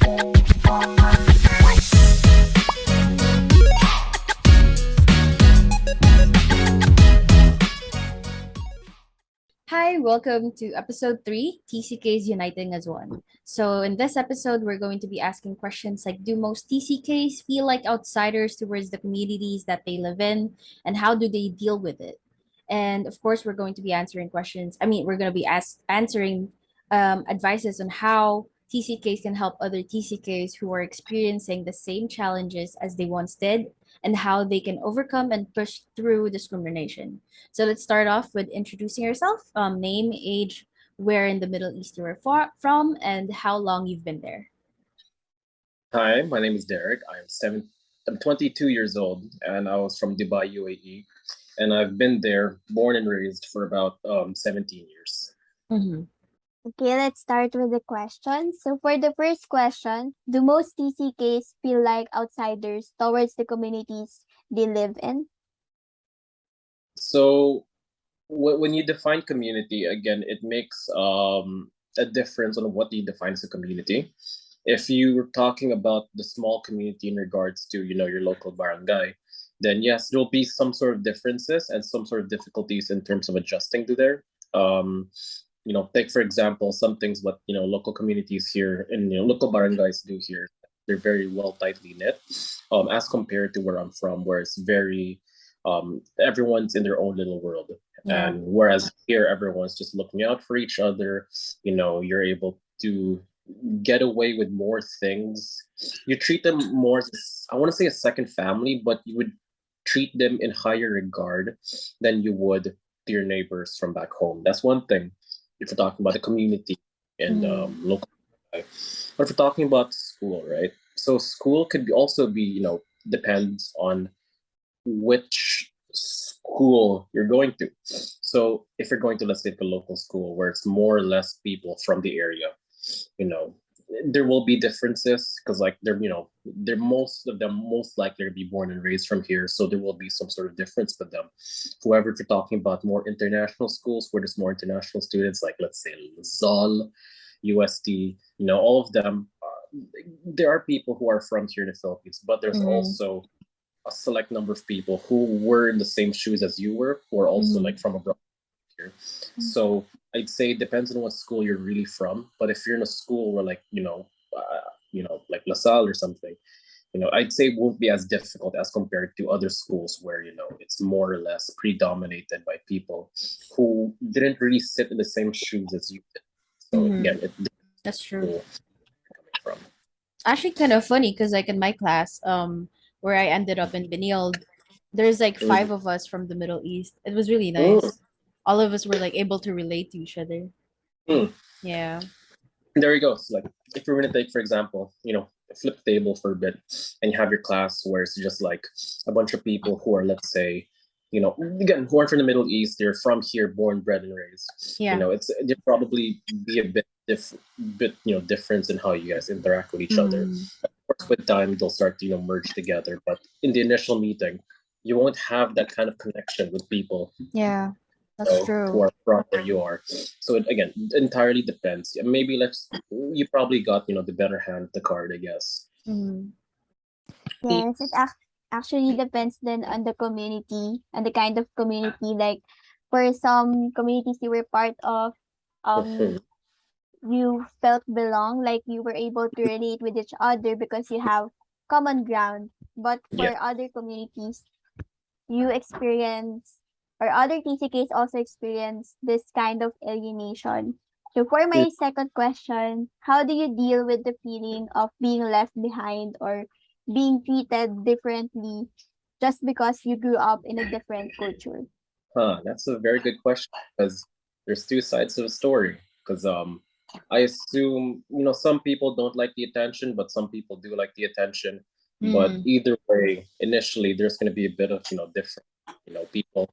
Hi, welcome to episode 3, TCKs Uniting as One. So, in this episode, we're going to be asking questions like: do most TCKs feel like outsiders towards the communities that they live in, and how do they deal with it? And of course, we're going to be answering questions. We're going to be answering advices on how TCKs can help other TCKs who are experiencing the same challenges as they once did, and how they can overcome and push through discrimination. So let's start off with introducing yourself, name, age, where in the Middle East you are from, and how long you've been there. Hi, my name is Derek. I'm 22 years old, and I was from Dubai, UAE, and I've been there, born and raised for about 17 years. Mm-hmm. Okay, let's start with the questions. So for the first question, do most TCKs feel like outsiders towards the communities they live in? So when you define community, again, it makes a difference on what you define as a community. If you were talking about the small community in regards to, your local barangay, then yes, there'll be some sort of differences and some sort of difficulties in terms of adjusting to there. Um, take for example some things what local communities here and local barangays do here. They're very well tightly knit, as compared to where I'm from, where it's very everyone's in their own little world. Yeah. And whereas here everyone's just looking out for each other, you're able to get away with more things. You treat them more as, I want to say, a second family, but you would treat them in higher regard than you would to your neighbors from back home. That's one thing if we're talking about the community and local. Right? But if we're talking about school, right? So school could also be, depends on which school you're going to. So if you're going to, let's say, a local school where it's more or less people from the area, you know, there will be differences because like they're most of them most likely to be born and raised from here, so there will be some sort of difference with them. However, if you're talking about more international schools where there's more international students, like let's say ZOL, UST, all of them, there are people who are from here in the Philippines, but there's also a select number of people who were in the same shoes as you were, who are also like from abroad here. So I'd say it depends on what school you're really from. But if you're in a school where like like LaSalle or something, I'd say it won't be as difficult as compared to other schools where it's more or less predominated by people who didn't really sit in the same shoes as you did. So again, That's true. coming from. Actually, kind of funny because like in my class, where I ended up in Benilde, there's like 5 of us from the Middle East. It was really nice. All of us were like able to relate to each other. Yeah. There you go. So like if you're gonna take, for example, flip the table for a bit and you have your class where it's just like a bunch of people who are, let's say, again, who aren't from the Middle East, they're from here, born, bred, and raised. Yeah. There probably be a difference in how you guys interact with each other. Of course, with time they'll start to merge together, but in the initial meeting, you won't have that kind of connection with people. Yeah. That's true. Who are from where you are. So again, entirely depends. Maybe you probably got the better hand of the card, I guess. Yes, it actually depends then on the community and the kind of community. Like for some communities you were part of, you felt belong, like you were able to relate with each other because you have common ground. But for Yeah. other communities, you experience or other TCKs also experience this kind of alienation. So for my second question, how do you deal with the feeling of being left behind or being treated differently just because you grew up in a different culture? That's a very good question because there's two sides to the story. Because I assume some people don't like the attention, but some people do like the attention. But either way, initially there's going to be a bit of different. People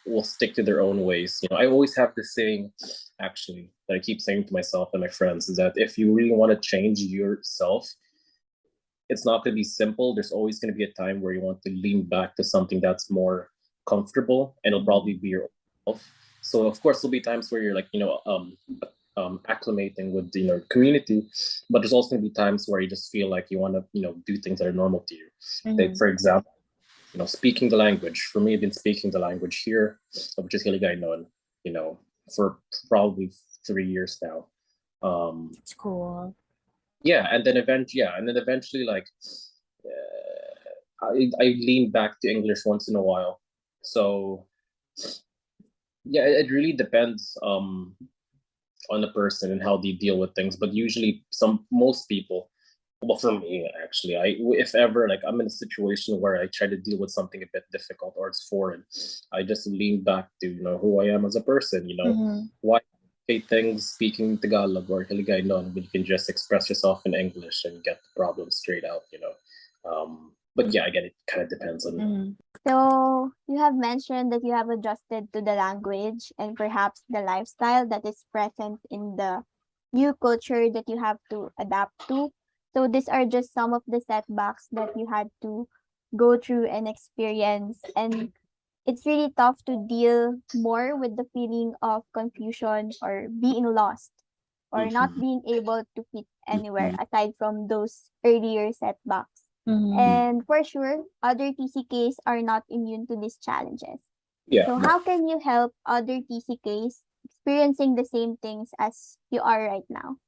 will stick to their own ways. I always have this saying, actually, that I keep saying to myself and my friends, is that if you really want to change yourself, it's not going to be simple. There's always going to be a time where you want to lean back to something that's more comfortable, and it'll probably be yourself. So of course there'll be times where you're like acclimating with the community, but there's also going to be times where you just feel like you want to do things that are normal to you. Like for example, speaking the language. For me, I've been speaking the language here, which is Hiligaynon, for probably 3 years now. It's cool. Yeah, and then eventually, like, I lean back to English once in a while. So yeah, it really depends on the person and how they deal with things. But usually, most people, well, for me actually, if ever like I'm in a situation where I try to deal with something a bit difficult or it's foreign, I just lean back to who I am as a person. Why say things speaking Tagalog or Hiligaynon when you can just express yourself in English and get the problem straight out. But yeah, again, it kind of depends on. So you have mentioned that you have adjusted to the language and perhaps the lifestyle that is present in the new culture that you have to adapt to. So these are just some of the setbacks that you had to go through and experience. And it's really tough to deal more with the feeling of confusion or being lost or not being able to fit anywhere aside from those earlier setbacks. And for sure, other TCKs are not immune to these challenges. Yeah. So how can you help other TCKs experiencing the same things as you are right now?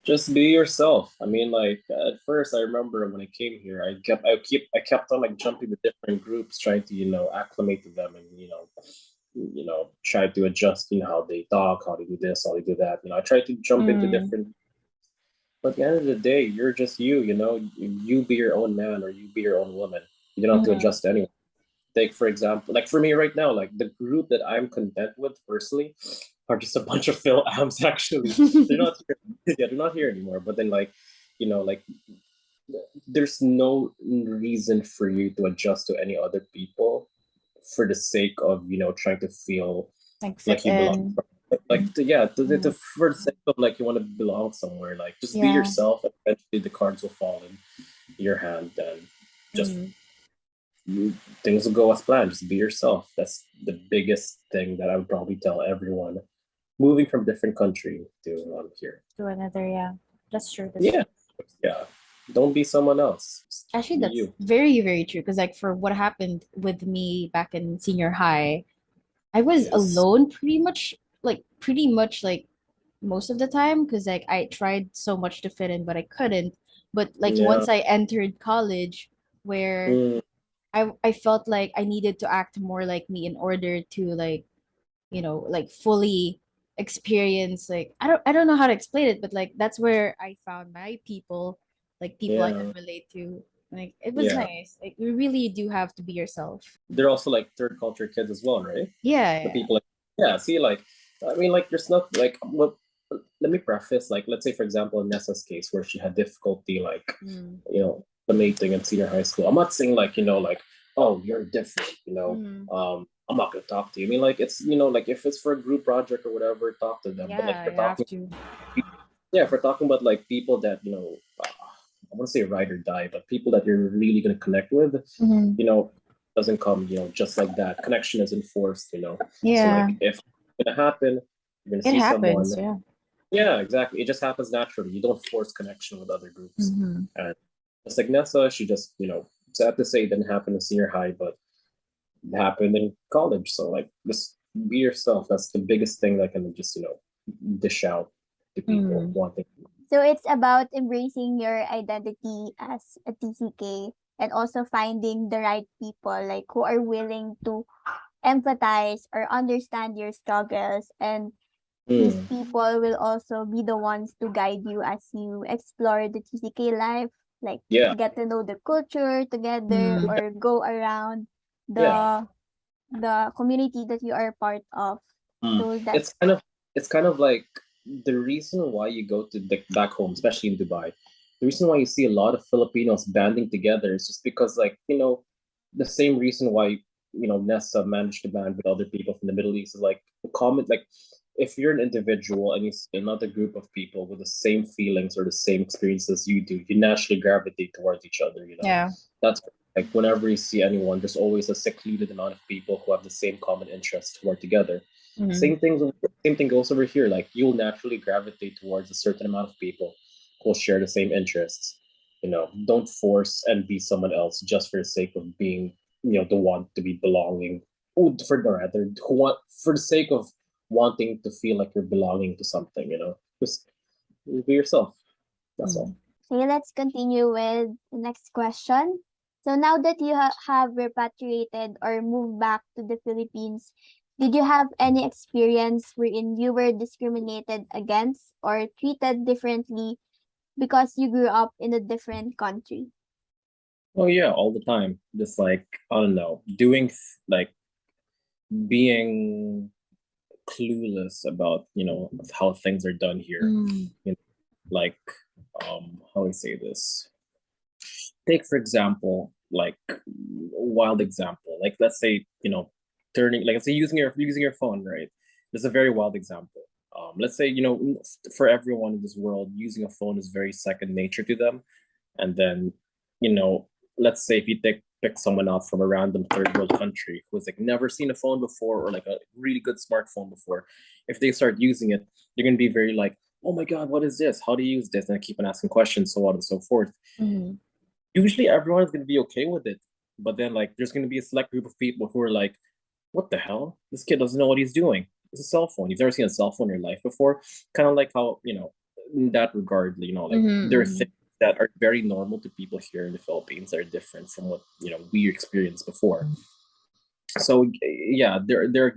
Just be yourself. I mean, like at first, I remember when I came here, I kept on like jumping to different groups, trying to acclimate to them, and try to adjust, how they talk, how they do this, how they do that. I try to jump into different. But at the end of the day, you're just you. You be your own man or you be your own woman. You don't have to adjust to anyone. Take for example, like for me right now, like the group that I'm content with personally are just a bunch of Phil Ams. Actually, they're not here. Yeah, they're not here anymore. But then, like, like there's no reason for you to adjust to any other people for the sake of trying to feel Like you belong. For the sake of like you want to belong somewhere. Like just be yourself, and eventually the cards will fall in your hand, and just things will go as planned. Just be yourself. That's the biggest thing that I would probably tell everyone moving from different country to here. To another, yeah. That's true. Yeah. Don't be someone else. Just Actually, be that's you. very, very true. Because like for what happened with me back in senior high, I was alone pretty much like most of the time because like I tried so much to fit in, but I couldn't. But like once I entered college, where I felt like I needed to act more like me in order to like, like fully experience like I don't know how to explain it, but like that's where I found my people, like people I can relate to. Like it was nice. Like you really do have to be yourself. They're also like third culture kids as well, right? Yeah, The yeah. people see, like I mean, like there's not like let me preface, like let's say for example in Nessa's case where she had difficulty like the mating in senior high school. I'm not saying like like, oh, you're different, I'm not gonna talk to you. I mean, like it's like if it's for a group project or whatever, talk to them. But like Yeah, if you have to. if we're talking about like people that I want to say ride or die, but people that you're really gonna connect with, doesn't come just like that. Connection isn't forced. Yeah. So like if it's gonna happen, you're gonna It see happens, someone. yeah. Yeah, exactly. It just happens naturally. You don't force connection with other groups. Mm-hmm. And just like Nessa, she just sad to say it didn't happen in senior high, but it happened in college. So like just be yourself. That's the biggest thing that can just dish out to people wanting. So it's about embracing your identity as a TCK and also finding the right people like who are willing to empathize or understand your struggles, and these people will also be the ones to guide you as you explore the TCK life, like get to know the culture together or go around the community that you are part of. So that's It's kind of like the reason why you go to back home, especially in Dubai. The reason why you see a lot of Filipinos banding together is just because, like, the same reason why Nessa managed to band with other people from the Middle East is like common. Like, if you're an individual and you see another group of people with the same feelings or the same experiences you do, you naturally gravitate towards each other. Yeah. That's like whenever you see anyone, there's always a secluded amount of people who have the same common interests who are together. Mhm. Same thing goes over here. Like you'll naturally gravitate towards a certain amount of people who will share the same interests. Don't force and be someone else just for the sake of being, the one to be belonging. Oh, for the rather, who want for the sake of wanting to feel like you're belonging to something. Just be yourself. That's all. Mhm. Okay, let's continue with the next question. So now that you have repatriated or moved back to the Philippines, did you have any experience wherein you were discriminated against or treated differently because you grew up in a different country? Oh yeah, all the time. Just like I don't know, doing like being clueless about of how things are done here. Mm. You know, like how do I say this? Take for example, like a wild example. Like let's say turning like let's say using your phone, right? This is a very wild example. Let's say for everyone in this world, using a phone is very second nature to them. And then you know let's say if you pick someone out from a random third world country who's like never seen a phone before or like a really good smartphone before, if they start using it, they're going to be very like, oh my god, what is this, how do you use this, and I keep on asking questions, so on and so forth. Mhm. Usually everyone is going to be okay with it, but then like there's going to be a select group of people who are like, what the hell, this kid doesn't know what he's doing. It's a cell phone, you've never seen a cell phone in your life before. Kind of like how in that regard, like Mhm. there are Mhm. things that are very normal to people here in the Philippines that are different from what we experienced before. So yeah, there are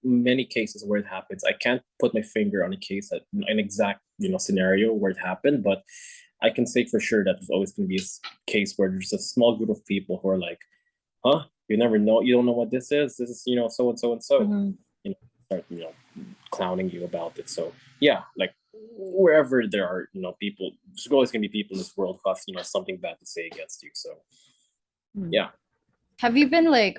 many cases where it happens. I can't put my finger on a case that an exact scenario where it happened, but I can say for sure that there's always going to be a case where there's a small group of people who are like, huh, you don't know what this is, so and so and so, Mhm. start clowning you about it. So yeah, like wherever there are people, there's always going to be people in this world who have something bad to say against you. So Mhm. yeah. Have you been like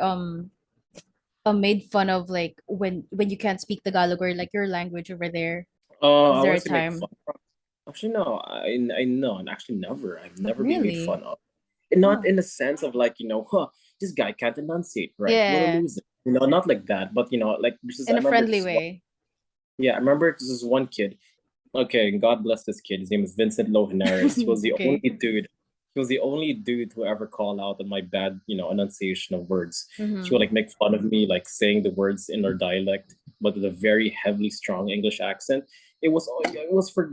made fun of like when you can't speak Tagalog or like your language over there? Is I there want a to say make fun. time? Actually, no. I know, and actually, never. I've Oh, never been made really? fun of. And not Oh. in the sense of like, this guy can't enunciate right. What a Yeah, loser. Not like that. But like this is. I in a remember friendly this one. way. Yeah, I remember this is one kid. Okay, God bless this kid. His name is Vincent Lohenares. He was the only Okay. dude. He was the only dude who ever called out on my bad, enunciation of words. He would Mm-hmm. like make fun of me, like saying the words in our dialect, but with a very heavily strong English accent. It was for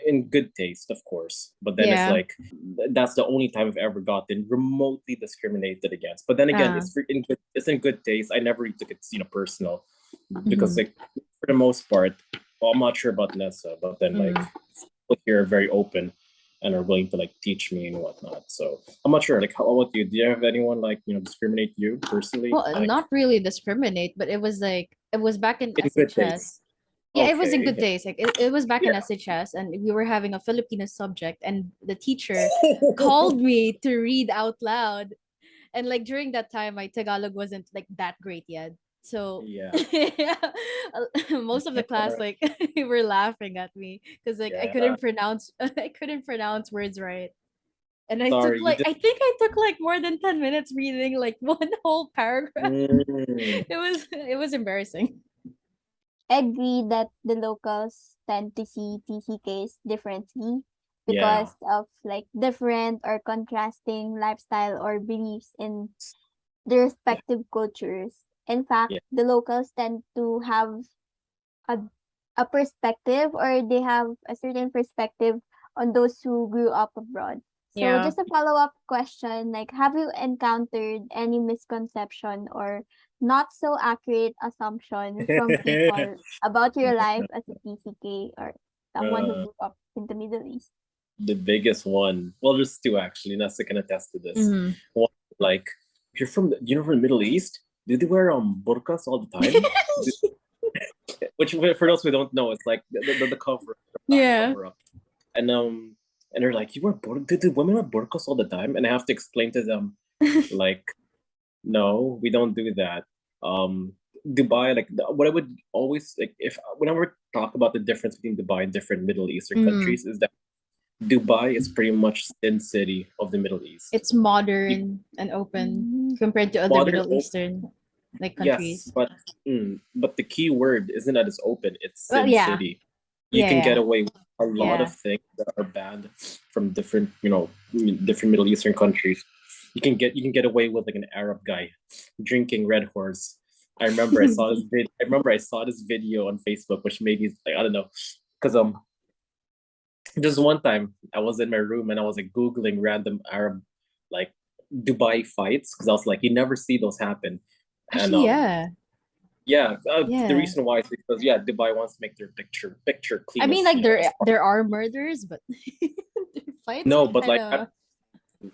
in good taste, of course. But then it's Yeah. like that's the only time I've ever gotten remotely discriminated against. But then again, Uh, it's in good taste. I never really took it personal, because mm-hmm. like for the most part, well, I'm not sure about Nessa, but then like Mm-hmm. people here are very open and are willing to like teach me and whatnot. So I'm not sure. Like, how about you? Do you have anyone like discriminate you personally? Well, Like not really discriminate, but it was back in in good taste. SHS. Yeah, it was in good Okay. days. Like it was back in Yeah. SHS, and we were having a Filipino subject, and the teacher called me to read out loud. And like during that time, my Tagalog wasn't like that great yet. So Yeah. yeah, most of the class like were laughing at me because like I Yeah. couldn't pronounce I couldn't pronounce words right. And Sorry, you did. I think I took like more than 10 minutes reading like one whole paragraph. Mm, It was embarrassing. Agree that the locals tend to see TCKs differently yeah. because of like different or contrasting lifestyle or beliefs in the Yeah. respective cultures. In fact, Yeah. the locals tend to have a, a perspective or they have a certain perspective on those who grew up abroad. So Yeah. just a follow-up question, like have you encountered any misconception or not so accurate assumption from people about your life as a TCK or someone who uh, grew up in the Middle East? the biggest one. Well, there's two actually. Nessa can attest to this. Mm-hmm. One, like, if you're from the Middle East, do they wear burqas all the time? Which for those who don't know, it's like the cover, the back Yeah. cover up. And they're like, do women wear burqas all the time? And I have to explain to them, like, no, we don't do that. Dubai, like what I would always like if whenever I talk about the difference between Dubai and different Middle Eastern Mm. countries is that Dubai is pretty much Sin City of the Middle East. It's modern and open Mm. compared to other Modern, Middle Eastern. like Yes, countries. but the key word isn't that it's open, it's Well, Sin yeah, City. You yeah, can get yeah, away with a lot of yeah. things that are banned from different, different Middle Eastern countries. You can get away with like an Arab guy drinking Red Horse. I remember I saw this video on Facebook, which made me like, I don't know, because just one time I was in my room and I was like Googling random Arab like Dubai fights because I was like, you never see those happen. And Actually, yeah, yeah, the yeah. reason why is because yeah, Dubai wants to make their picture I clean mean, as like as there are murders, but their fights no, are but kind like of.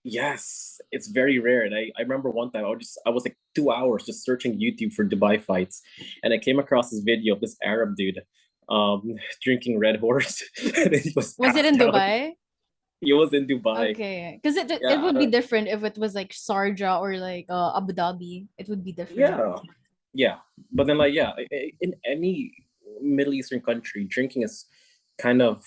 yes, it's very rare. And I remember one time I was like 2 hours just searching YouTube for Dubai fights, and I came across this video of this Arab dude um drinking Red Horse and he was Was it in passed out. Dubai? He was in Dubai. Okay, because it Yeah, would be different if it was like Sharjah or like Abu Dhabi. It would be different. yeah, yeah. But then like yeah, in any Middle Eastern country, drinking is kind of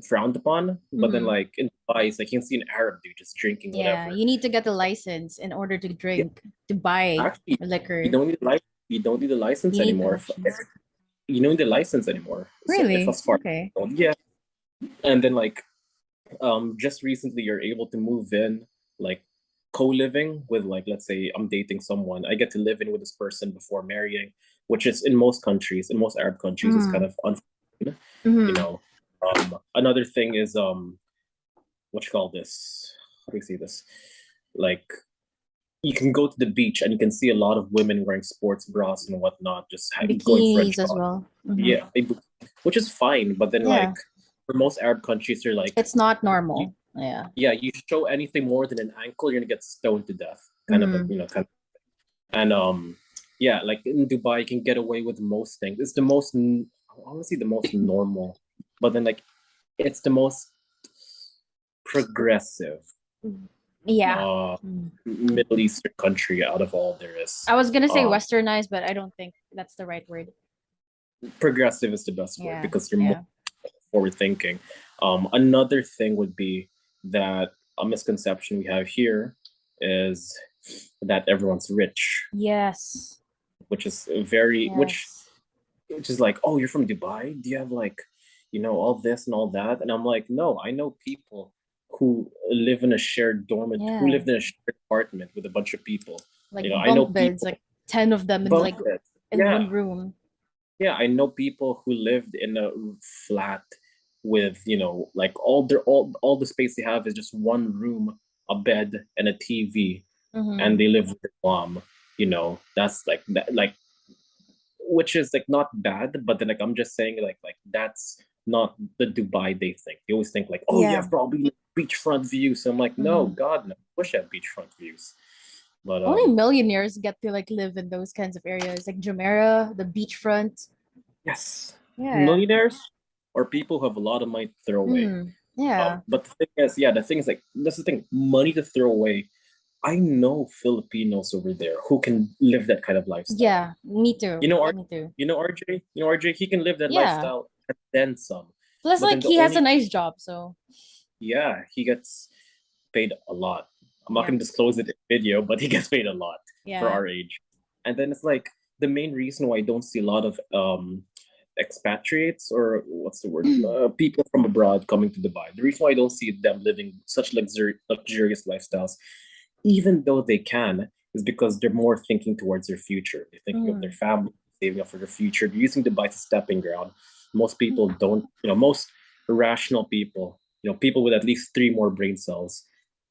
frowned upon. But then Hmm. like in Dubai, it's like you can see an Arab dude just drinking Yeah, whatever. you need to get a license in order to Yeah, drink, to buy actually, you liquor. don't need a license. You don't need a license You need to anymore. actually. You don't need a license anymore. So if Really? as far Okay. yeah, and then like just recently you're able to move in like co-living with like let's say I'm dating someone. I get to live in with this person before marrying, which is in most countries, in most Arab countries, is kind Mm. of unforeseen. You Mm-hmm. know, another thing is what you call this? How do you say this? Like you can go to the beach and you can see a lot of women wearing sports bras and whatnot, just going for a Bikinis as jog. well. Hmm. Yeah, which is fine. But then, like Yeah, for most Arab countries, they're like, it's not you, normal. Yeah. yeah, you show anything more than an ankle, you're gonna get stoned to death. Kind of a, Mm-hmm. and yeah, like in Dubai, you can get away with most things. It's the most, honestly, the most normal. But then, like, it's the most progressive Yeah. uh Mm. Middle Eastern country out of all there is. I was gonna say Um, westernized, but I don't think that's the right word. Progressive is the best word Yeah. because they're more Yeah. forward thinking. Another thing would be that a misconception we have here is that everyone's rich, Yes. which is very Yes. which is like, oh, you're from Dubai? Do you have like, all this and all that? And I'm like, no, I know people who live in a shared dormant, who Yeah. lived in a shared apartment with a bunch of people. Like I know bunk beds, people like 10 of them in bunk like beds. in one Yeah, room. yeah, I know people who lived in a flat with, like all the space they have is just one room, a bed, and a TV, and Mm-hmm. they live with their mom. That's like that, like which is like not bad, but then like I'm just saying like that's not the Dubai they think. They always think like, oh, you Yeah. have probably beachfront views. So I'm like, no, Mm-hmm. God, no, I wish I had beachfront views. But Only millionaires get to like live in those kinds of areas, like Jumeirah, the beachfront. yes, Yeah. millionaires or people who have a lot of money to throw away. Mm. Yeah. But the thing is like that's the thing, money to throw away. I know Filipinos over there who can live that kind of lifestyle. Yeah. Me You too. know, Me too. RJ, he can live that Yeah. lifestyle and then some. Plus, But then like the he has a only nice job, so yeah, he gets paid a lot. I'm not yeah. gonna disclose it in video, but he gets paid a lot for Yeah. our age. And then it's like the main reason why I don't see a lot of expatriates or what's the word, people from abroad coming to Dubai. The reason why I don't see them living such luxurious lifestyles, even though they can, is because they're more thinking towards their future. They're thinking of their Mm. family, saving up for their future. They're using Dubai as a stepping ground. Most people don't, most rational people, people with at least three more brain cells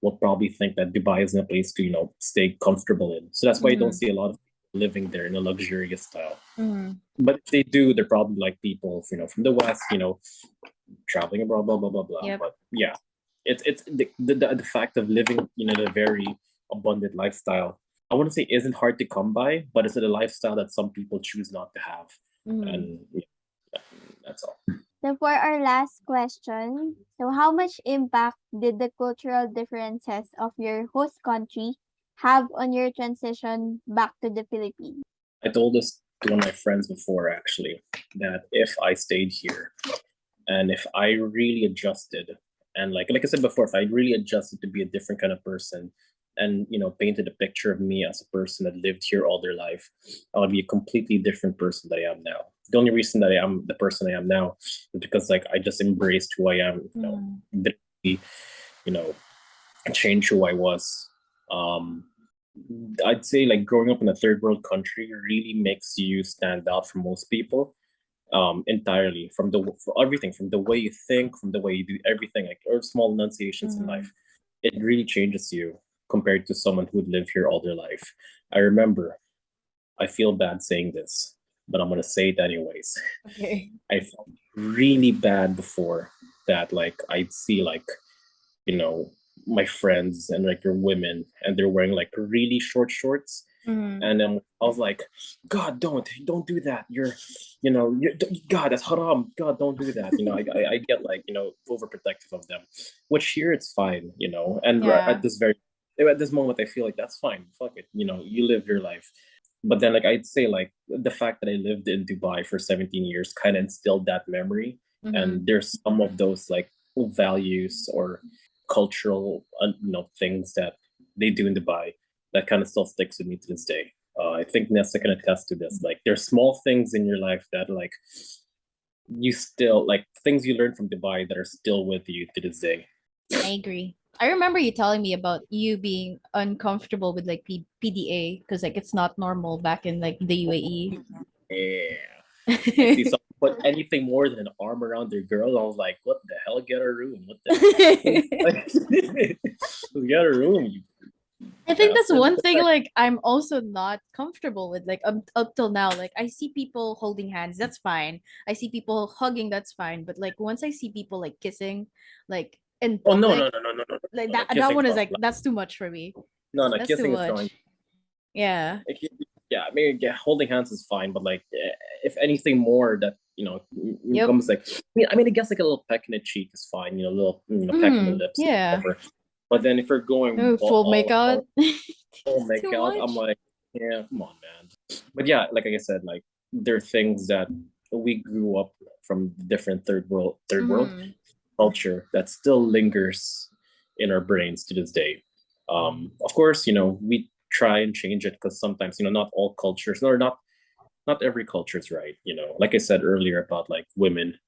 will probably think that Dubai isn't a place to, stay comfortable in. So that's why you don't Mm. see a lot of people living there in a luxurious style. Mm. But if they do, they're probably like people, from the West, traveling abroad, blah blah blah blah. Yep. But yeah, it's the fact of living, a very abundant lifestyle. I wouldn't say isn't hard to come by, but it's a lifestyle that some people choose not to have, Mm. and yeah, that's all. So for our last question, so how much impact did the cultural differences of your host country have on your transition back to the Philippines? I told this to one of my friends before, actually, that if I stayed here and if I really adjusted, and like I said before, if I really adjusted to be a different kind of person, and painted a picture of me as a person that lived here all their life, I would be a completely different person that I am now. The only reason that I am the person I am now is because like I just embraced who I am, literally, you know, change who I was. Um, I'd say like growing up in a third world country really makes you stand out from most people. Entirely for everything, from the way you think, from the way you do everything, like or small enunciations in life. It really changes you compared to someone who would live here all their life. I remember, I feel bad saying this, but I'm gonna say it anyways. Okay. I felt really bad before that, like I'd see like you know my friends and like their women and they're wearing like really short shorts, and then I was like, God, don't do that. God, that's haram. God, don't do that. I get like overprotective of them, which here it's fine. And Yeah. at this moment I feel like that's fine. Fuck it. You live your life. But then like I'd say like the fact that I lived in Dubai for 17 years kind of instilled that memory, and there's some of those like values or cultural things that they do in Dubai that kind of still sticks with me to this day. I think Nessa can attest to this. Like there's small things in your life that like you still like things you learn from Dubai that are still with you to this day. I agree. I remember you telling me about you being uncomfortable with like PDA because like it's not normal back in like the UAE. Yeah. I see someone put anything more than an arm around their girl. I was like, what the hell? Get a room. What the get a room, you I think that's bastard. one thing like I'm also not comfortable with like up till now. Like I see people holding hands, that's fine. I see people hugging, that's fine. But like once I see people like kissing, like in Oh no, public, no, no, no, no, no, like no, no. that one Kissing's is not like allowed. that's too much for me. No, no, That's too kissing is fine. much. Yeah. Yeah, I mean, yeah, holding hands is fine, but like, if anything more that Yep. comes like, I guess like a little peck in the cheek is fine, a little peck in the lips, Yeah. whatever. But then if we're going Oh, full all makeout. full It's too makeout, I'm much. like, yeah, come on, man. But yeah, like I said, like there are things that we grew up from different third world culture that still lingers in our brains to this day. Of course, we try and change it because sometimes, not all cultures, or not every culture is right. Like I said earlier about like women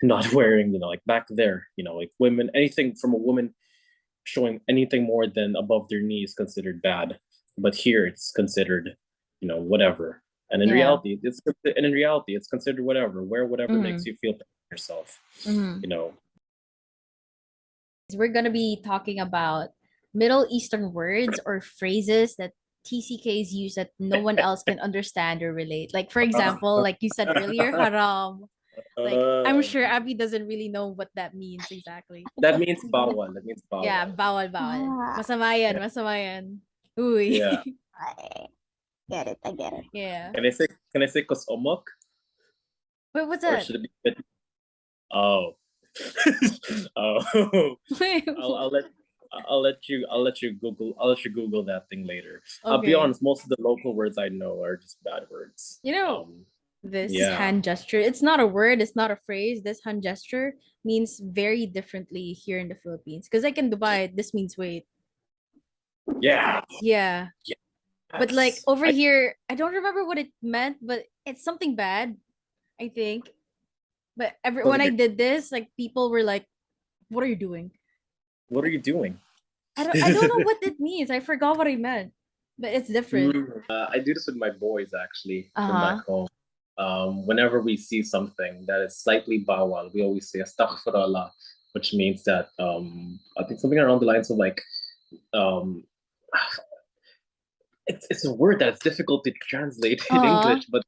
not wearing, like back there, like women, anything from a woman showing anything more than above their knee is considered bad. But here it's considered, whatever. And in Yeah. reality, it's considered whatever. Wear whatever makes you feel better yourself. You know, We're gonna be talking about Middle Eastern words or phrases that TCKs use that no one else can understand or relate. Like for example, like you said earlier, haram. Like I'm sure Abby doesn't really know what that means exactly. that means bawal. That means Yeah, bawal. bawal bawal. Ah, Masama yan, masama yan. Uy. Yeah. I get it. I get it. Yeah. Can I say kosomok? Wait, what's Or that? should it be oh. Oh. I'll let you Google that thing later. I'll be Okay. honest, most of the local words I know are just bad words. You know, this Yeah. hand gesture, it's not a word, it's not a phrase. This hand gesture means very differently here in the Philippines. Because like in Dubai, this means wait. Yeah. Yeah. But like over here, I don't remember what it meant, but it's something bad, I think. But when I did this, like people were like, "What are you doing?" What are you doing? I don't know what it means. I forgot what I meant, but it's different. I do this with my boys actually from Uh-huh. back home. Whenever we see something that is slightly bawal, we always say astaghfirullah, which means that I think something around the lines of like um, it's a word that's difficult to translate in Uh-huh. English, but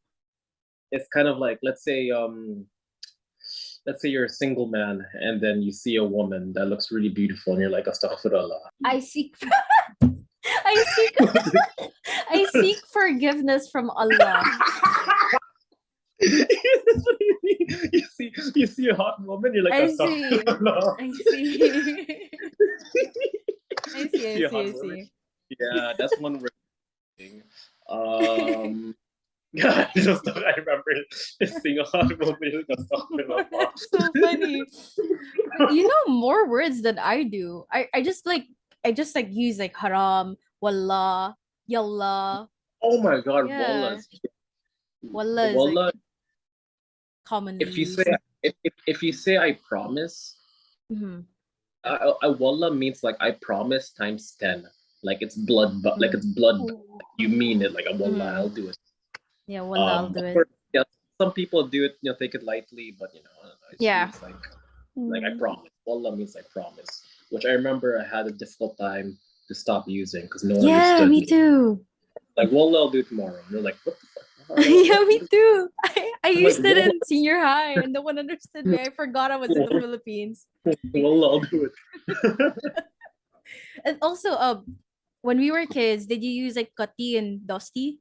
it's kind of like let's say you're a single man and then you see a woman that looks really beautiful and you're like astaghfirullah. I seek I seek I seek forgiveness from Allah. That's what you mean. You see a hot woman, you're like I see. astaghfirullah. I see. I see, See I a hot see, I woman? see. Yeah, that's one word thing. Yeah, I remember seeing a hot woman, you're like astaghfirullah. That's so funny. But you know more words than I do. I just like use like haram Wallah, yallah. Oh my God, Yeah, wallah. wallah is like Wallah. commonly If you say used. if you say I promise, Mm-hmm. wallah means like I promise times 10. Like it's blood, but like Mm-hmm. it's blood. Ooh. You mean it. Like a wallah, Mm-hmm. I'll do it. Yeah, wallah, I'll do Of it. course, yeah. Some people do it, take it lightly, but I don't know. It's Yeah. means like I Mm. promise. Wallah means I promise, which I remember I had a difficult time to stop using because no one Yeah, understood me me. too. Like wallah, I'll do it tomorrow. And they're like, what the fuck? Yeah, What me is too. I I'm like, used it in senior high and no one understood me. I forgot I was in the wallah, Philippines. wallah, I'll do it. And also, when we were kids, did you use like Kati and Dusty?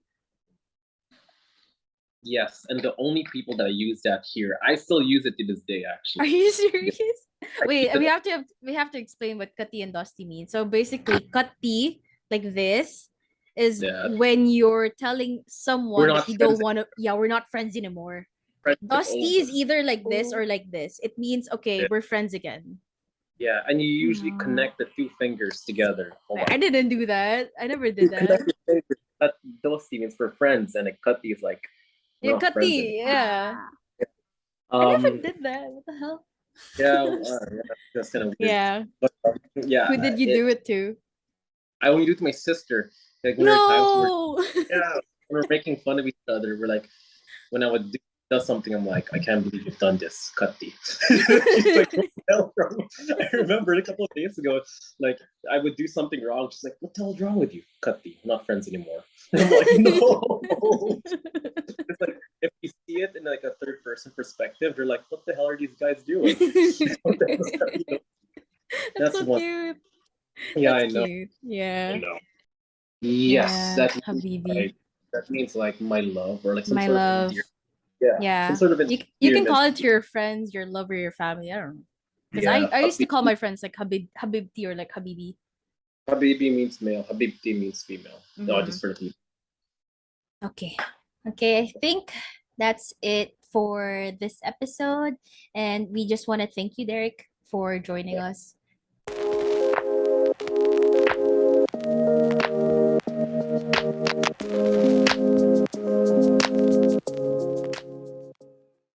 Yes, and the only people that use that here, I still use it to this day, Are actually. you Yeah, serious? I Wait, use it. we have to explain what Kati and Dusty mean. So basically, Kati, like this, is Yeah, when you're telling we're someone that not you friends. don't want to, yeah, we're not friends anymore. Friendship Dusty is over. either like this Oh. or like this. It means okay, Yeah, we're friends again. yeah, and you usually Mm. connect the two fingers together. Hold I on. didn't do that. I never You did that. connect your fingers. That those means for friends, and a cutty is like we're Yeah, not friends anymore. Kati, yeah. Ah. I never Um, did that. What the hell? yeah, yeah, that's kind of weird. Yeah. But yeah, Who did you it. do it to? I only do it to my sister. Like when there are times where No. yeah, when we're making fun of each other, we're like when I would does something, I'm like, I can't believe you've done this, Katti. She's like, what the hell wrong? I remember a couple of days ago, like I would do something wrong. She's like, what the hell's wrong with you, Katti? Not friends anymore. And I'm like, no. It's like if you see it in like a third person perspective, you're like, what the hell are these guys doing? That's That's so one. cute. Yeah, That's I know. cute. I Yeah. know. Yes, Yeah. like Habibi. that means like my love or like some My sort of love. endear. Yeah, some Yeah. sort of You can endearment. call it to your friends, your lover, your family. I don't know. Because Yeah, I used to call my friends like Habibti or like Habibi. Habibi means male. Habibti means female. No, Mm-hmm. just for the people. Okay. Okay, I think that's it for this episode. And we just want to thank you, Derek, for joining Yeah. us.